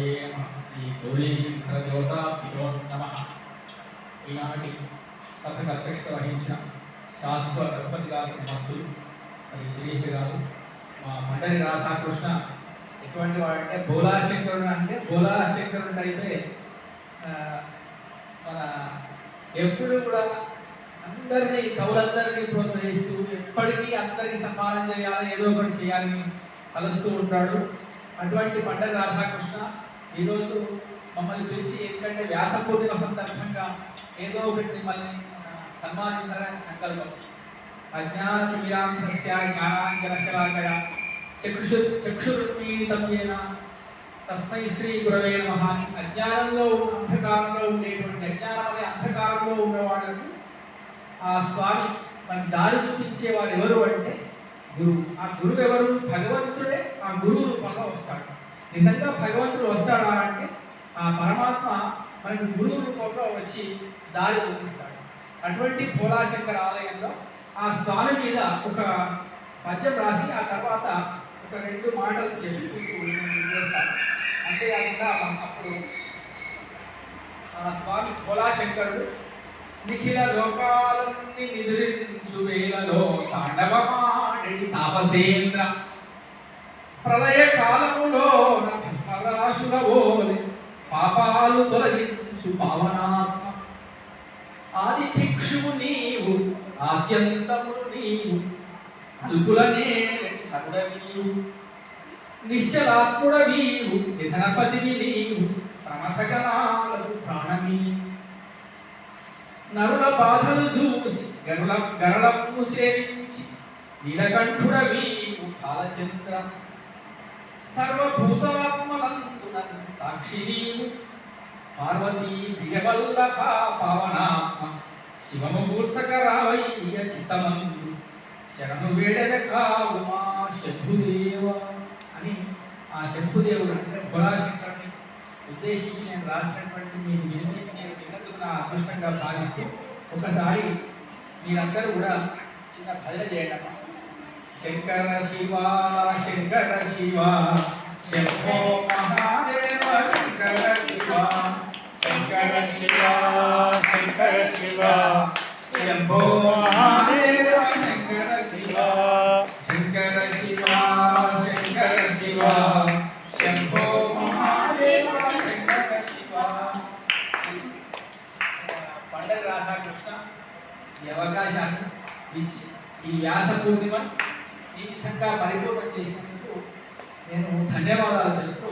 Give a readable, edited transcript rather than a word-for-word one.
గురవే నమః. శ్రీ గౌరీశంకర దేవతాభ్యో నమః. ఈనాటి సభకు అధ్యక్షత వహించిన శాశ్వత రఘుపతి గారు నమస్సులు, మరి శిరీష గారు, మా మండలి రాధాకృష్ణ ఎటువంటి వాడంటే బోలాశంకరుడు, అంటే బోలాశంకరుడు అయితే మన ఎప్పుడు కూడా అందరినీ కవులందరినీ ప్రోత్సహిస్తూ ఎప్పటికీ అందరికీ సన్మానం చేయాలి, ఏదో ఒకటి చేయాలని కలుస్తూ ఉంటాడు. అటువంటి మండలి రాధాకృష్ణ ఈరోజు మమ్మల్ని పిలిచి ఎందుకంటే వ్యాస పూర్ణిమ సందర్భంగా ఏదో ఒకటి మిమ్మల్ని సన్మానించాలని సంకల్పం. అజ్ఞానతిమిరాంధ్రస్య జ్ఞానాంజనశలాకయ చక్షురున్మీలితమేన తస్మై శ్రీ గురవే నమః. అజ్ఞానంలో అంధకారంలో ఉండేటువంటి అజ్ఞానం అనే అంధకారంలో ఉన్నవాళ్ళకు ఆ స్వామి మన దారి చూపించేవాడు ఎవరు అంటే గురువు. ఆ గురువు ఎవరు? భగవంతుడే ఆ గురువు రూపంలో వస్తాడు. నిజంగా భగవంతుడు వస్తాడా అంటే ఆ పరమాత్మ మనకు గురువు రూపంలో వచ్చి దారి చూపిస్తాడు. అటువంటి భోలాశంకర ఆలయంలో ఆ స్వామి మీద ఒక పద్యం రాసి ఆ తర్వాత ఒక 2 మాటలు చెప్పి చేస్తాను. అంతేకాకుండా అప్పుడు ఆ స్వామి భోలాశంకరుడు నిఖిల లోకాలన్నీ నిద్రించు వేళలో తాండవమాడెడి తాపసేంద్ర ప్రళయ కాలములో భస్మరాశులవోలె పాపాలు తొలగించు పావనాత్మ ఆది భిక్షువు నీవు ఆద్యంతములు నీవు అల్పులనే నీవు నిశ్చలాత్ముడవీవు నిధనపతివి నీవు ప్రమథగణాలకు ప్రాణమీ నరుల బాధలు చూసి గరళము సేవించి నీలకంఠుడవీవు కాలచంద్ర సర్వభూతాత్మలందున సాక్షి నీవు పార్వతీ ప్రియవల్లభ పావనాత్మ శివము కూర్చకరావయ్య చిత్తమందు శరణు వేడద కావు మా శంభుదేవ అని ఆ శంభుదేవుడు అంటే భోలాశంకరుని ఉద్దేశించి నేను రాసినటువంటి మీ వినతిని నేను విన్నందుకు నా అదృష్టంగా భావిస్తూ ఒకసారి మీరందరూ కూడా చిన్న భజన చేయడం. శంకర శివ శంకర శివ శంభో మహాదేవ శంకర శివ శంకర శివ శంకర శివ శంభో మహాదేవ శంకర శివ శంకర శివ శంకర శివ శంభో మహాదేవ శంకర శివ. మండలి రాధాకృష్ణ ఈ అవకాశాన్ని ఇచ్చి ఈ వ్యాస పూర్ణిమ ఈ విధంగా పరిపూర్ణం చేసినందుకు నేను ధన్యవాదాలు తెలుపుతూ